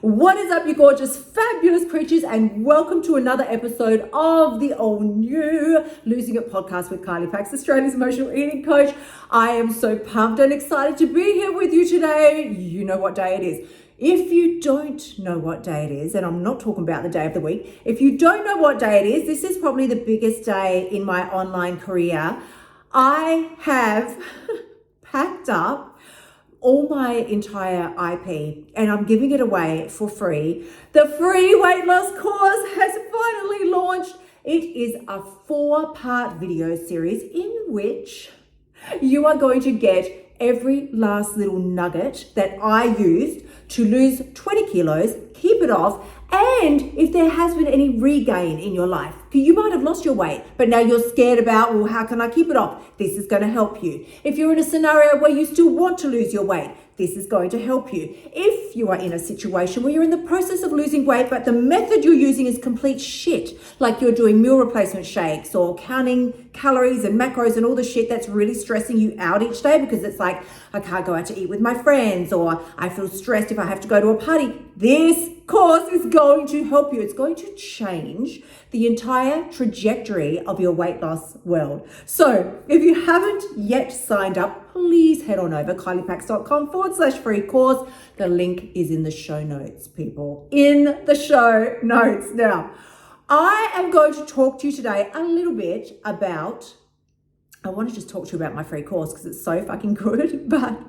What is up, you gorgeous, fabulous creatures, and welcome to another episode of the all-new Losing It podcast with Kylie Pax, Australia's emotional eating coach. I am so pumped and excited to be here with you today. You know what day it is. If you don't know what day it is, and I'm not talking about the day of the week, if you don't know what day it is, this is probably the biggest day in my online career. I have packed up all my entire IP and I'm giving it away for free. The free weight loss course has finally launched. It is a 4-part video series in which you are going to get every last little nugget that I used to lose 20 kilos, keep it off, and if there has been any regain in your life, you might have lost your weight, but now you're scared about, well, how can I keep it off? This is going to help you. If you're in a scenario where you still want to lose your weight, this is going to help you. If you are in a situation where you're in the process of losing weight, but the method you're using is complete shit, like you're doing meal replacement shakes or counting calories and macros and all the shit that's really stressing you out each day because it's like, I can't go out to eat with my friends, or I feel stressed if I have to go to a party. This course is going to help you. It's going to change the entire trajectory of your weight loss world. So if you haven't yet signed up, please head on over kyliepax.com/free course. The link is in the show notes, people. In the show notes. Now, I am going to talk to you today a little bit about, I want to just talk to you about my free course because it's so fucking good, but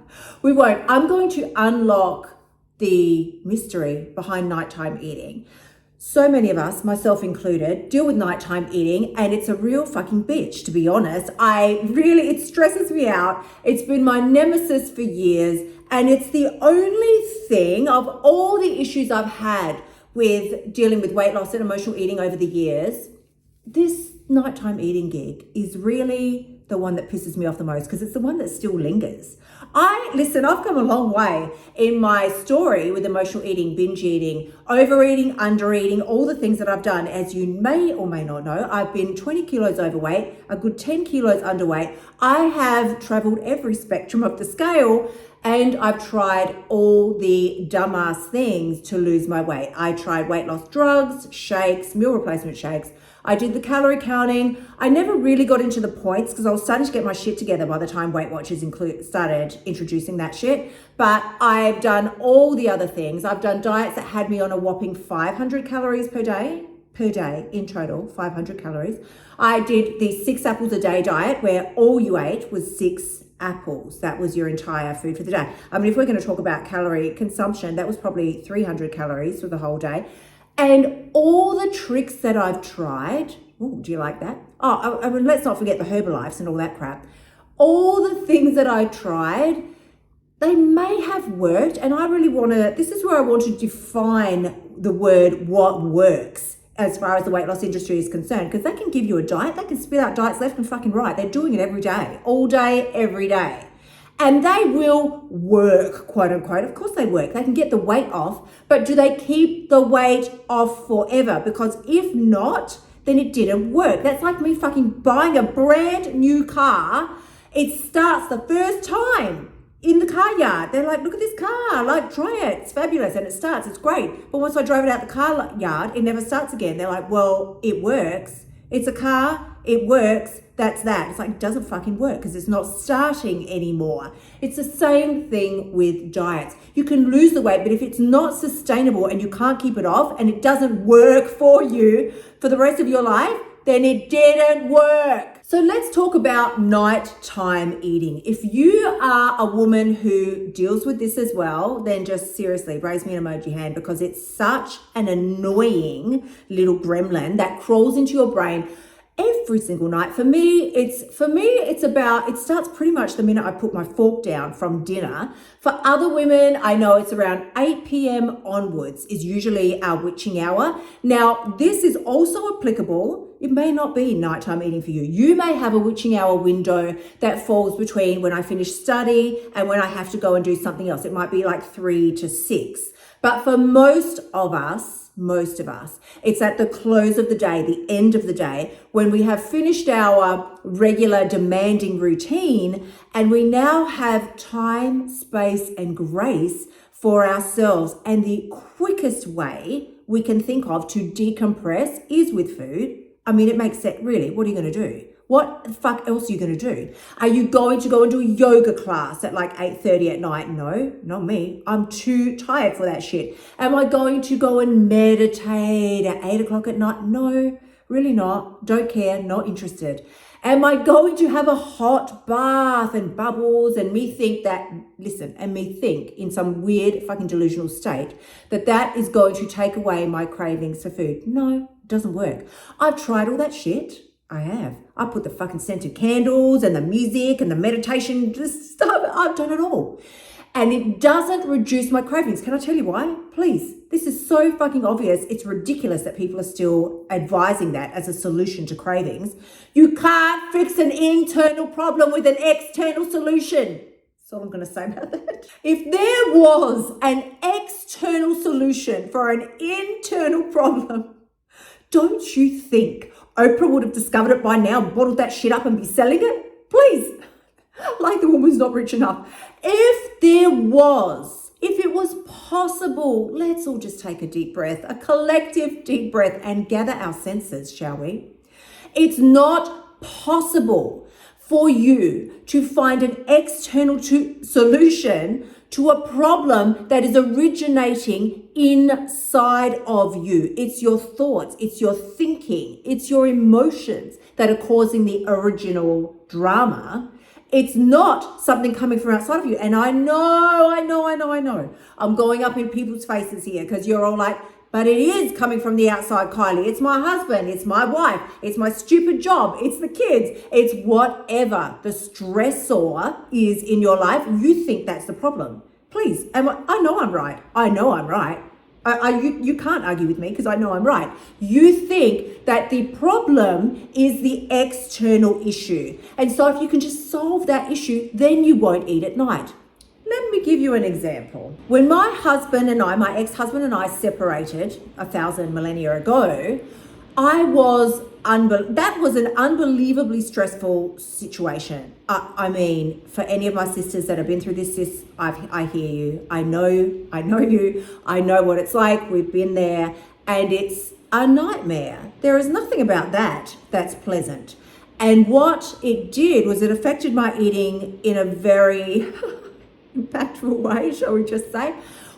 we won't. I'm going to unlock the mystery behind nighttime eating. So many of us, myself included, deal with nighttime eating and it's a real fucking bitch, to be honest. It stresses me out. It's been my nemesis for years and it's the only thing of all the issues I've had with dealing with weight loss and emotional eating over the years. This nighttime eating gig is really the one that pisses me off the most because it's the one that still lingers. I've come a long way in my story with emotional eating, binge eating, overeating, undereating, all the things that I've done. As you may or may not know, I've been 20 kilos overweight, a good 10 kilos underweight. I have traveled every spectrum of the scale and I've tried all the dumbass things to lose my weight. I tried weight loss drugs, shakes, meal replacement shakes. I did the calorie counting. I never really got into the points because I was starting to get my shit together by the time Weight Watchers started introducing that shit. But I've done all the other things. I've done diets that had me on a whopping 500 calories per day in total, 500 calories. I did the 6 apples a day diet where all you ate was 6 apples. That was your entire food for the day. I mean, if we're going to talk about calorie consumption, that was probably 300 calories for the whole day. And all the tricks that I've tried, oh, do you like that? Oh, I mean, let's not forget the Herbalifes and all that crap. All the things that I tried, they may have worked. And I really this is where I want to define the word what works as far as the weight loss industry is concerned. Because they can give you a diet, they can spit out diets left and fucking right. They're doing it every day, all day, every day. And they will work, quote unquote. Of course they work. They can get the weight off, but do they keep the weight off forever? Because if not, then it didn't work. That's like me fucking buying a brand new car. It starts the first time in the car yard. They're like, look at this car, like try it. It's fabulous. And it starts, it's great. But once I drove it out the car yard, it never starts again. They're like, well, it works. It's a car, it works. That's that. It's like, it doesn't fucking work because it's not starting anymore. It's the same thing with diets. You can lose the weight, but if it's not sustainable and you can't keep it off and it doesn't work for you for the rest of your life, then it didn't work. So let's talk about nighttime eating. If you are a woman who deals with this as well, then just seriously raise me an emoji hand because it's such an annoying little gremlin that crawls into your brain every single night. For me, it starts pretty much the minute I put my fork down from dinner. For other women, I know it's around 8 p.m. onwards is usually our witching hour. Now, this is also applicable. It may not be nighttime eating for you. You may have a witching hour window that falls between when I finish study and when I have to go and do something else. It might be like 3 to 6. But for most of us, it's at the close of the day, the end of the day, when we have finished our regular demanding routine and we now have time, space, and grace for ourselves. And the quickest way we can think of to decompress is with food. I mean, it makes sense, really. What are you going to do? What the fuck else are you going to do? Are you going to go and do a yoga class at like 8:30 at night? No, not me. I'm too tired for that shit. Am I going to go and meditate at 8 o'clock at night? No, really not. Don't care, not interested. Am I going to have a hot bath and bubbles and me think in some weird fucking delusional state that is going to take away my cravings for food? No, it doesn't work. I've tried all that shit. I have. I put the fucking scented candles and the music and the meditation stuff. I've done it all. And it doesn't reduce my cravings. Can I tell you why? Please. This is so fucking obvious. It's ridiculous that people are still advising that as a solution to cravings. You can't fix an internal problem with an external solution. That's all I'm going to say about that. If there was an external solution for an internal problem, don't you think Oprah would have discovered it by now, bottled that shit up and be selling it? Please. Like the woman's not rich enough. If it was possible, let's all just take a deep breath, a collective deep breath, and gather our senses, shall we? It's not possible for you to find an external solution to a problem that is originating inside of you. It's your thoughts, it's your thinking, it's your emotions that are causing the original drama. It's not something coming from outside of you. And I know. I'm going up in people's faces here because you're all like, but it is coming from the outside, Kylie. It's my husband, it's my wife, it's my stupid job, it's the kids, it's whatever the stressor is in your life. You think that's the problem. Please, I know I'm right. You can't argue with me because I know I'm right. You think that the problem is the external issue. And so if you can just solve that issue, then you won't eat at night. Let me give you an example. When my ex-husband and I separated 1,000 millennia ago, that was an unbelievably stressful situation. I mean, for any of my sisters that have been through this, sis, I hear you. I know you. I know what it's like. We've been there, and it's a nightmare. There is nothing about that that's pleasant. And what it did was it affected my eating in a very impactful way, shall we just say.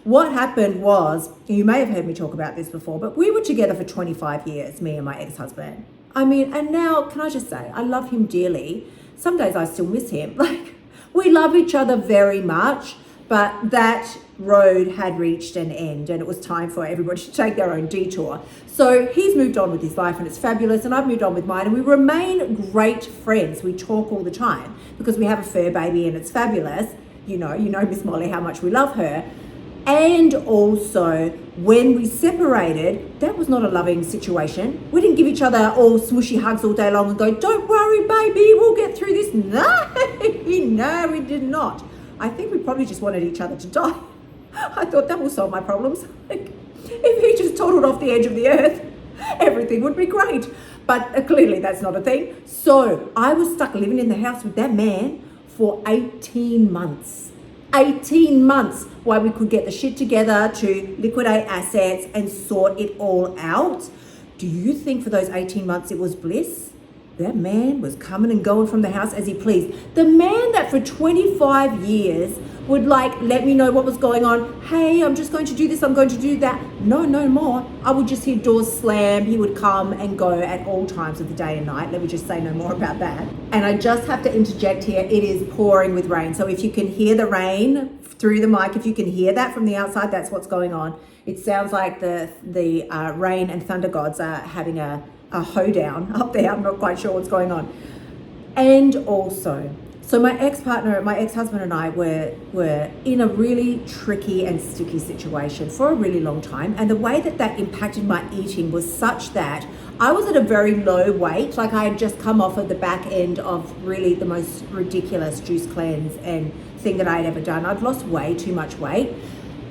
What happened was, you may have heard me talk about this before, but we were together for 25 years, me and my ex-husband. I mean, and now, can I just say, I love him dearly. Some days I still miss him. Like, we love each other very much, but that road had reached an end and it was time for everybody to take their own detour. So he's moved on with his life and it's fabulous, and I've moved on with mine, and we remain great friends. We talk all the time because we have a fur baby and it's fabulous. You know Miss Molly, how much we love her. And also, when we separated, that was not a loving situation. We didn't give each other all smushy hugs all day long and go, don't worry, baby, we'll get through this. No, we did not. I think we probably just wanted each other to die. I thought that will solve my problems. Like, if he just toddled off the edge of the earth, everything would be great. But clearly that's not a thing. So I was stuck living in the house with that man for 18 months. 18 months while we could get the shit together to liquidate assets and sort it all out. Do you think for those 18 months it was bliss? That man was coming and going from the house as he pleased. The man that for 25 years would let me know what was going on. Hey, I'm just going to do this, I'm going to do that. No more. I would just hear doors slam. He would come and go at all times of the day and night. Let me just say no more about that. And I just have to interject here. It is pouring with rain. So if you can hear the rain through the mic, if you can hear that from the outside, that's what's going on. It sounds like the rain and thunder gods are having a hoedown up there. I'm not quite sure what's going on. And also, so my ex-husband and I were in a really tricky and sticky situation for a really long time. And the way that impacted my eating was such that I was at a very low weight. Like, I had just come off of the back end of really the most ridiculous juice cleanse and thing that I had ever done. I'd lost way too much weight.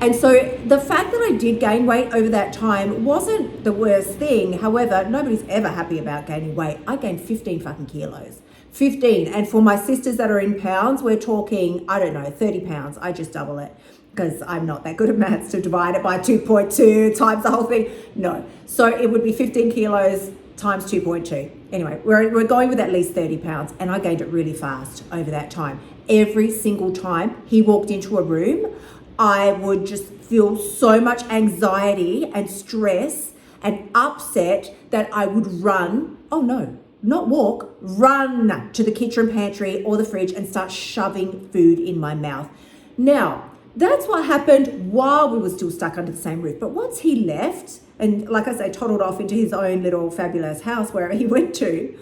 And so the fact that I did gain weight over that time wasn't the worst thing. However, nobody's ever happy about gaining weight. I gained 15 fucking kilos. 15. And for my sisters that are in pounds, we're talking, 30 pounds. I just double it. because I'm not that good at maths to divide it by 2.2 times the whole thing. No. So it would be 15 kilos times 2.2. Anyway, we're going with at least 30 pounds, and I gained it really fast over that time. Every single time he walked into a room, I would just feel so much anxiety and stress and upset that I would run. Oh no, not walk, run to the kitchen pantry or the fridge and start shoving food in my mouth. Now, that's what happened while we were still stuck under the same roof. But once he left, and like I say, toddled off into his own little fabulous house wherever he went to,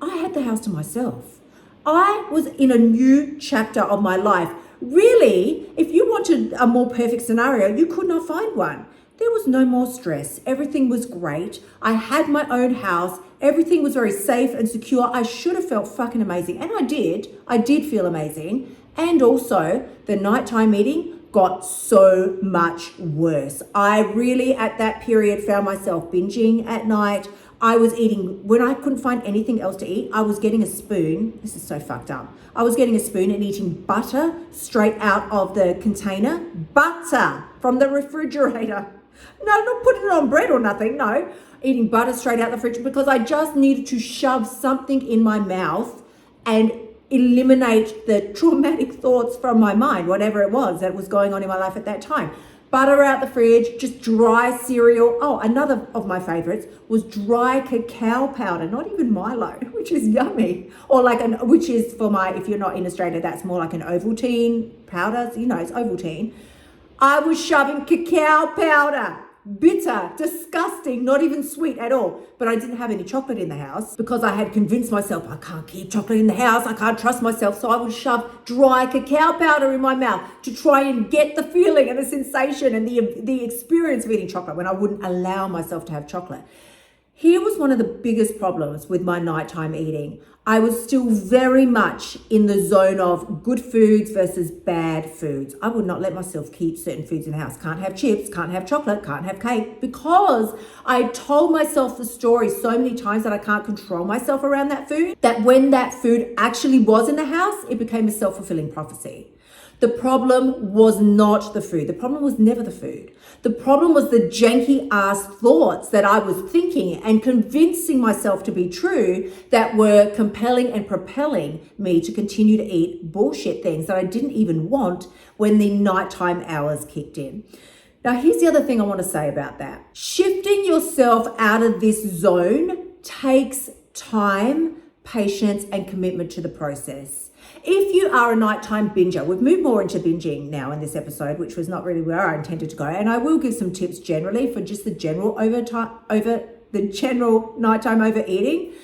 I had the house to myself. I was in a new chapter of my life. Really, if you wanted a more perfect scenario, you could not find one. There was no more stress. Everything was great. I had my own house. Everything was very safe and secure. I should have felt fucking amazing. And I did. I did feel amazing. And also, the nighttime eating got so much worse. I really, at that period, found myself binging at night. I was eating, when I couldn't find anything else to eat, I was getting a spoon. This is so fucked up. I was getting a spoon and eating butter straight out of the container. Butter from the refrigerator. No, not putting it on bread or nothing, no. Eating butter straight out the fridge because I just needed to shove something in my mouth and eliminate the traumatic thoughts from my mind, whatever it was that was going on in my life at that time. Butter out the fridge, just dry cereal. Oh, another of my favorites was dry cacao powder, not even Milo, which is yummy. Or which is for if you're not in Australia, that's more like an Ovaltine powder. You know, it's Ovaltine. I was shoving cacao powder. Bitter, disgusting, not even sweet at all. But I didn't have any chocolate in the house because I had convinced myself I can't keep chocolate in the house. I can't trust myself. So I would shove dry cacao powder in my mouth to try and get the feeling and the sensation and the experience of eating chocolate when I wouldn't allow myself to have chocolate. Here was one of the biggest problems with my nighttime eating. I was still very much in the zone of good foods versus bad foods. I would not let myself keep certain foods in the house. Can't have chips, can't have chocolate, can't have cake, because I told myself the story so many times that I can't control myself around that food, that when that food actually was in the house, it became a self-fulfilling prophecy. The problem was not the food. The problem was never the food. The problem was the janky ass thoughts that I was thinking and convincing myself to be true that were compelling and propelling me to continue to eat bullshit things that I didn't even want when the nighttime hours kicked in. Now, here's the other thing I want to say about that. Shifting yourself out of this zone takes time, patience, and commitment to the process. If you are a nighttime binger, we've moved more into binging now in this episode, which was not really where I intended to go. And I will give some tips generally for just the general nighttime overeating.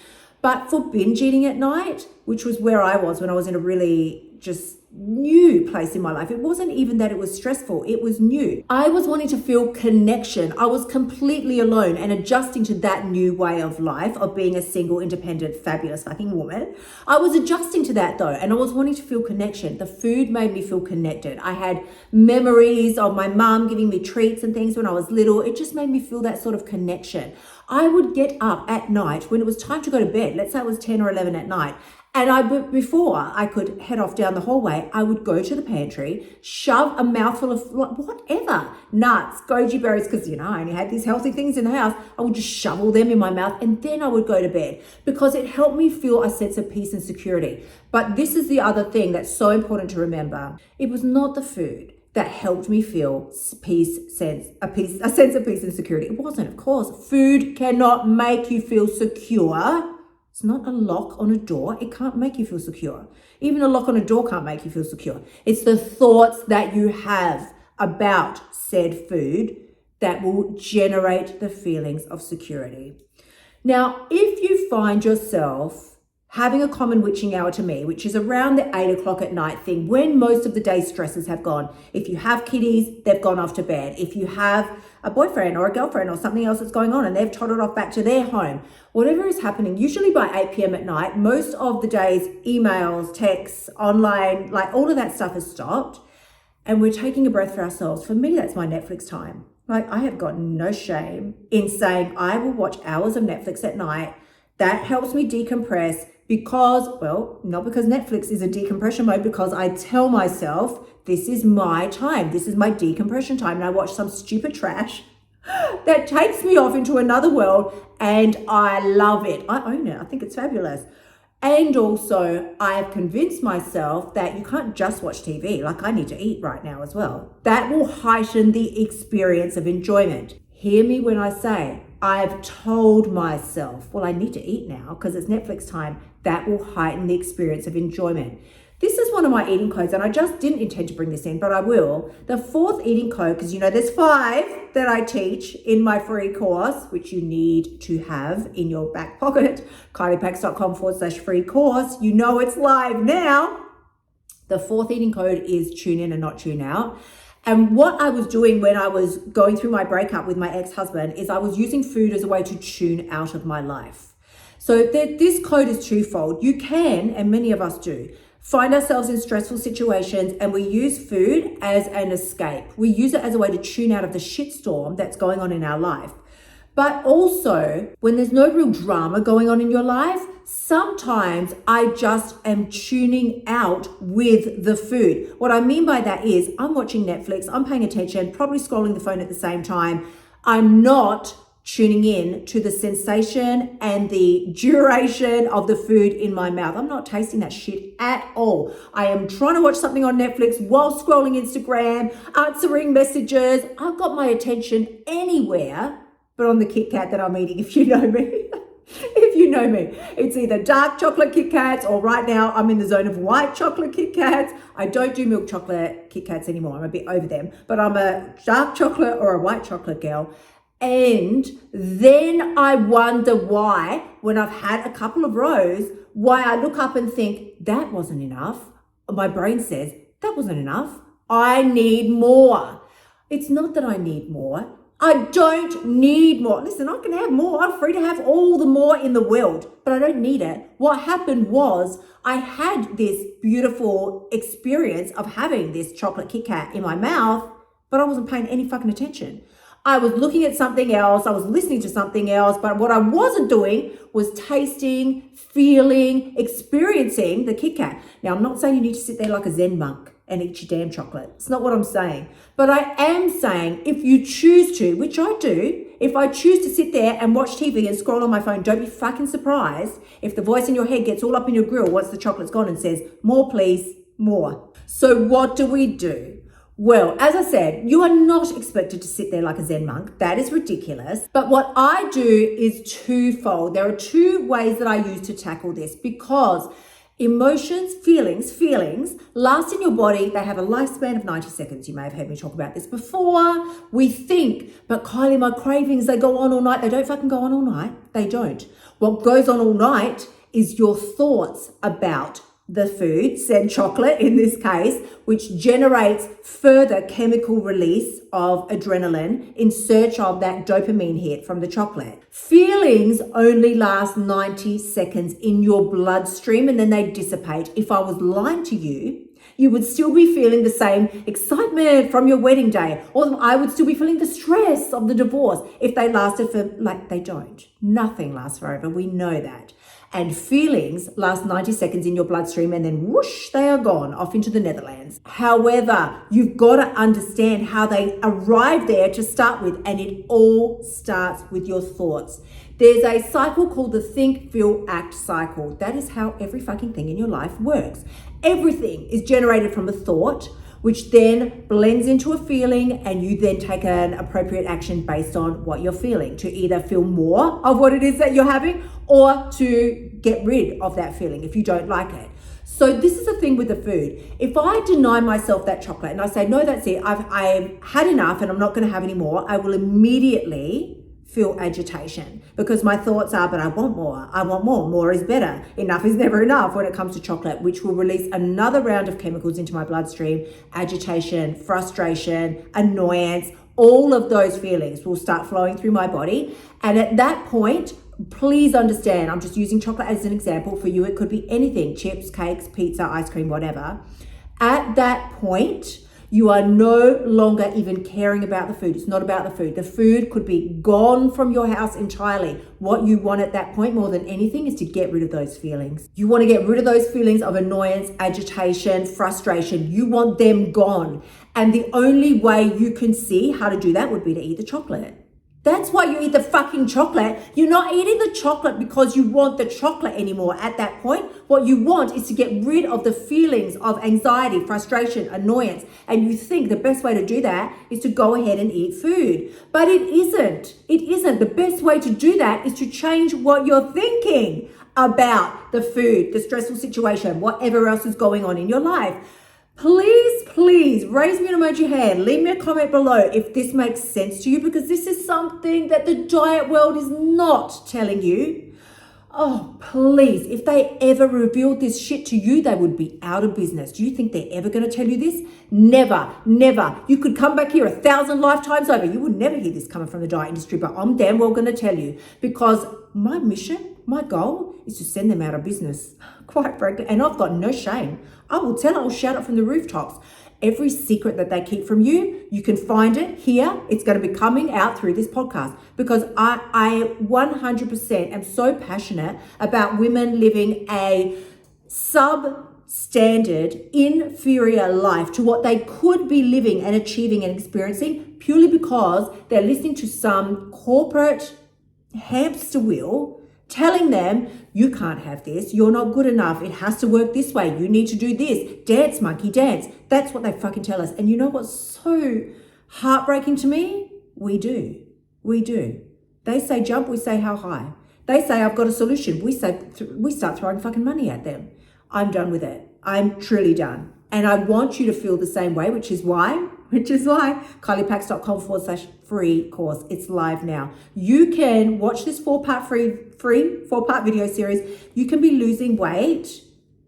But for binge eating at night, which was where I was when I was in a really just new place in my life. It wasn't even that it was stressful, it was new. I was wanting to feel connection. I was completely alone and adjusting to that new way of life of being a single, independent, fabulous fucking woman. I was adjusting to that though, and I was wanting to feel connection. The food made me feel connected. I had memories of my mum giving me treats and things when I was little. It just made me feel that sort of connection. I would get up at night when it was time to go to bed. Let's say it was 10 or 11 at night. And before I could head off down the hallway, I would go to the pantry, shove a mouthful of whatever, nuts, goji berries, because, I only had these healthy things in the house. I would just shovel them in my mouth and then I would go to bed because it helped me feel a sense of peace and security. But this is the other thing that's so important to remember. It was not the food that helped me feel a sense of peace and security. It wasn't, of course. Food cannot make you feel secure. It's not a lock on a door. It can't make you feel secure. Even a lock on a door can't make you feel secure. It's the thoughts that you have about said food that will generate the feelings of security. Now, if you find yourself having a common witching hour to me, which is around the 8 o'clock at night thing, when most of the day's stresses have gone. If you have kiddies, they've gone off to bed. If you have a boyfriend or a girlfriend or something else that's going on and they've toddled off back to their home, whatever is happening, usually by 8 p.m. at night, most of the day's emails, texts, online, all of that stuff has stopped. And we're taking a breath for ourselves. For me, that's my Netflix time. I have got no shame in saying I will watch hours of Netflix at night. That helps me decompress. because, well, not because Netflix is a decompression mode, because I tell myself, this is my time. This is my decompression time. And I watch some stupid trash that takes me off into another world, and I love it. I own it. I think it's fabulous. And also, I have convinced myself that you can't just watch TV. Like, I need to eat right now as well. That will heighten the experience of enjoyment. Hear me when I say, I've told myself, well, I need to eat now because it's Netflix time. That will heighten the experience of enjoyment. This is one of my eating codes, and I just didn't intend to bring this in, but I will. The fourth eating code, because there's 5 that I teach in my free course, which you need to have in your back pocket, kyliepax.com/free course. It's live now. The fourth eating code is tune in and not tune out. And what I was doing when I was going through my breakup with my ex-husband is I was using food as a way to tune out of my life. So this code is twofold. You can, and many of us do, find ourselves in stressful situations and we use food as an escape. We use it as a way to tune out of the shitstorm that's going on in our life. But also, when there's no real drama going on in your life, sometimes I just am tuning out with the food. What I mean by that is I'm watching Netflix, I'm paying attention, probably scrolling the phone at the same time. I'm not tuning in to the sensation and the duration of the food in my mouth. I'm not tasting that shit at all. I am trying to watch something on Netflix while scrolling Instagram, answering messages. I've got my attention anywhere but on the Kit Kat that I'm eating, if you know me. If you know me, it's either dark chocolate Kit Kats, or right now I'm in the zone of white chocolate Kit Kats. I don't do milk chocolate Kit Kats anymore. I'm a bit over them, but I'm a dark chocolate or a white chocolate girl. And then I wonder why, when I've had a couple of rows, why I look up and think, that wasn't enough. My brain says, that wasn't enough. I need more. It's not that I need more. I don't need more. Listen, I can have more. I'm free to have all the more in the world, but I don't need it. What happened was I had this beautiful experience of having this chocolate Kit Kat in my mouth, but I wasn't paying any fucking attention. I was looking at something else. I was listening to something else, but what I wasn't doing was tasting, feeling, experiencing the Kit Kat. Now, I'm not saying you need to sit there like a Zen monk and eat your damn chocolate. It's not what I'm saying. But I am saying if you choose to, which I do, if I choose to sit there and watch TV and scroll on my phone, don't be fucking surprised if the voice in your head gets all up in your grill once the chocolate's gone and says, more please, more. So what do we do? Well, as I said, you are not expected to sit there like a Zen monk. That is ridiculous. But what I do is twofold. There are 2 ways that I use to tackle this, because emotions, feelings last in your body. They have a lifespan of 90 seconds. You may have heard me talk about this before. We think, but Kylie, my cravings, they go on all night. They don't fucking go on all night. They don't. What goes on all night is your thoughts about the food, said chocolate in this case, which generates further chemical release of adrenaline in search of that dopamine hit from the chocolate. Feelings only last 90 seconds in your bloodstream and then they dissipate. If I was lying to you, you would still be feeling the same excitement from your wedding day, or I would still be feeling the stress of the divorce if they lasted for, they don't. Nothing lasts forever. We know that. And feelings last 90 seconds in your bloodstream and then whoosh, they are gone off into the Netherlands. However, you've got to understand how they arrive there to start with, and it all starts with your thoughts. There's a cycle called the think, feel, act cycle. That is how every fucking thing in your life works. Everything is generated from a thought, which then blends into a feeling, and you then take an appropriate action based on what you're feeling, to either feel more of what it is that you're having or to get rid of that feeling if you don't like it. So this is the thing with the food. If I deny myself that chocolate and I say, no, that's it, I've had enough and I'm not going to have any more, I will immediately feel agitation, because my thoughts are, but I want more, more is better. Enough is never enough when it comes to chocolate, which will release another round of chemicals into my bloodstream. Agitation, frustration, annoyance, all of those feelings will start flowing through my body. And at that point, please understand, I'm just using chocolate as an example. For you, it could be anything: chips, cakes, pizza, ice cream, whatever. At that point, You are no longer even caring about the food. It's not about the food. The food could be gone from your house entirely. What you want at that point more than anything is to get rid of those feelings. You want to get rid of those feelings of annoyance, agitation, frustration. You want them gone. And the only way you can see how to do that would be to eat the chocolate. That's why you eat the fucking chocolate. You're not eating the chocolate because you want the chocolate anymore at that point. What you want is to get rid of the feelings of anxiety, frustration, annoyance. And you think the best way to do that is to go ahead and eat food. But it isn't. It isn't. The best way to do that is to change what you're thinking about the food, the stressful situation, whatever else is going on in your life. Please raise me an emoji hand. Leave me a comment below if this makes sense to you, because this is something that the diet world is not telling you. Oh, please, if they ever revealed this shit to you, they would be out of business. Do you think they're ever going to tell you this? Never. You could come back here 1,000 lifetimes over. You would never hear this coming from the diet industry, but I'm damn well going to tell you, because my mission, my goal is to send them out of business, quite frankly. And I've got no shame. I will shout it from the rooftops. Every secret that they keep from you, you can find it here. It's going to be coming out through this podcast, because I 100% am so passionate about women living a substandard, inferior life to what they could be living and achieving and experiencing, purely because they're listening to some corporate hamster wheel telling them, you can't have this, you're not good enough, it has to work this way, you need to do this, dance monkey dance. That's what they fucking tell us. And you know what's so heartbreaking to me? We do. They say jump, we say how high. They say I've got a solution, we start throwing fucking money at them. I'm done with it. I'm truly done. And I want you to feel the same way, which is why KyliePax.com/free course. It's live now. You can watch this four-part video series. You can be losing weight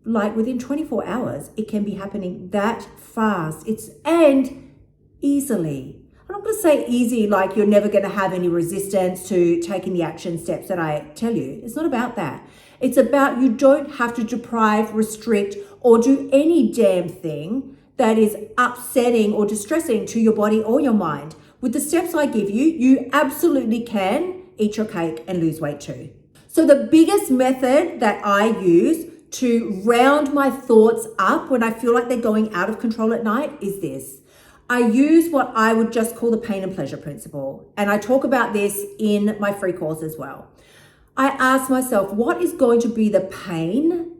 like within 24 hours. It can be happening that fast. And easily. I'm not going to say easy like you're never going to have any resistance to taking the action steps that I tell you. It's not about that. It's about you don't have to deprive, restrict, or do any damn thing that is upsetting or distressing to your body or your mind. With the steps I give you, you absolutely can eat your cake and lose weight too. So the biggest method that I use to round my thoughts up when I feel like they're going out of control at night is this. I use what I would just call the pain and pleasure principle. And I talk about this in my free course as well. I ask myself, what is going to be the pain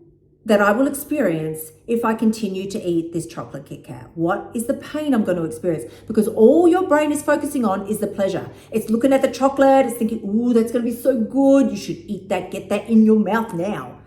that I will experience if I continue to eat this chocolate Kit Kat? What is the pain I'm going to experience? Because all your brain is focusing on is the pleasure. It's looking at the chocolate, it's thinking, ooh, that's going to be so good. You should eat that, get that in your mouth now.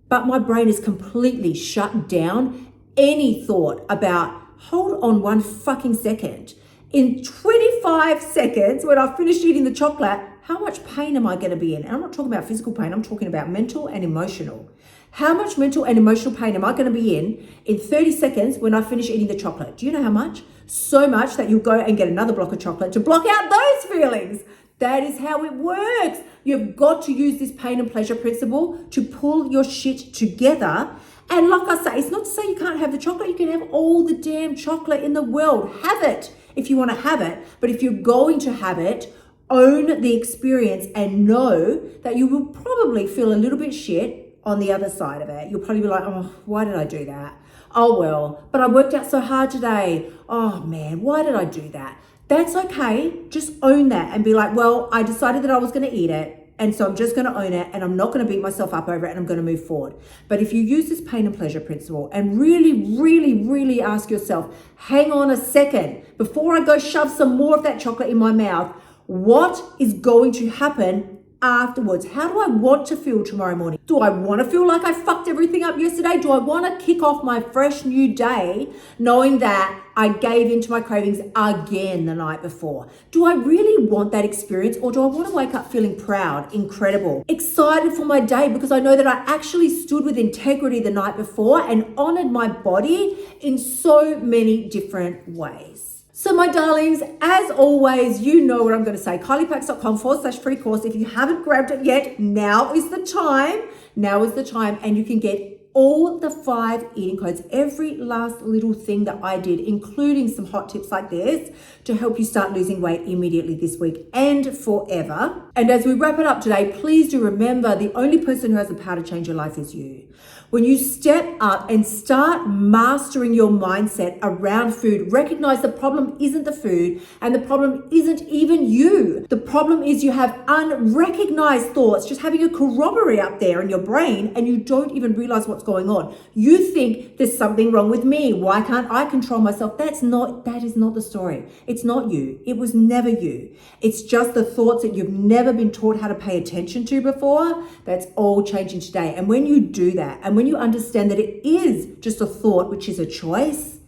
But my brain is completely shut down any thought about, hold on one fucking second. In 25 seconds, when I've finished eating the chocolate, how much pain am I going to be in? And I'm not talking about physical pain, I'm talking about mental and emotional. How much mental and emotional pain am I going to be in 30 seconds when I finish eating the chocolate? Do you know how much? So much that you'll go and get another block of chocolate to block out those feelings. That is how it works. You've got to use this pain and pleasure principle to pull your shit together. And like I say, it's not to say you can't have the chocolate. You can have all the damn chocolate in the world. Have it if you want to have it. But if you're going to have it, own the experience and know that you will probably feel a little bit shit on the other side of it. You'll probably be like, oh, why did I do that? Oh, well, but I worked out so hard today. Oh man, why did I do that? That's okay. Just own that and be like, well, I decided that I was going to eat it. And so I'm just going to own it and I'm not going to beat myself up over it and I'm going to move forward. But if you use this pain and pleasure principle and really ask yourself, hang on a second, before I go shove some more of that chocolate in my mouth, what is going to happen afterwards? How do I want to feel tomorrow morning? Do I want to feel like I fucked everything up yesterday? Do I want to kick off my fresh new day knowing that I gave into my cravings again the night before? Do I really want that experience, or do I want to wake up feeling proud, incredible, excited for my day because I know that I actually stood with integrity the night before and honored my body in so many different ways? So my darlings, as always, you know what I'm going to say. KyliePax.com/free course. If you haven't grabbed it yet, now is the time. Now is the time. And you can get all the 5 eating codes, every last little thing that I did, including some hot tips like this to help you start losing weight immediately this week and forever. And as we wrap it up today, please do remember the only person who has the power to change your life is you. When you step up and start mastering your mindset around food, recognize the problem isn't the food and the problem isn't even you. The problem is you have unrecognized thoughts, just having a corroboree up there in your brain, and you don't even realize what's going on. You think there's something wrong with me. Why can't I control myself? That is not the story. It's not you. It was never you. It's just the thoughts that you've never been taught how to pay attention to before. That's all changing today. And when you do that, and when you understand that it is just a thought, which is a choice,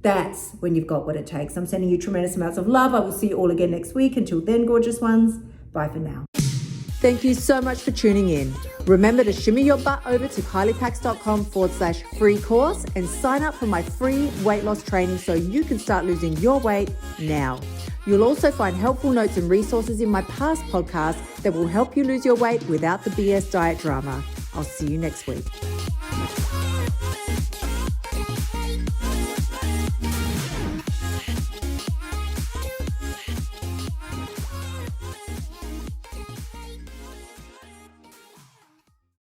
that's when you've got what it takes. I'm sending you tremendous amounts of love. I will see you all again next week. Until then, gorgeous ones, bye for now. Thank you so much for tuning in. Remember to shimmy your butt over to kyliepax.com/free course and sign up for my free weight loss training so you can start losing your weight now. You'll also find helpful notes and resources in my past podcasts that will help you lose your weight without the BS diet drama. I'll see you next week.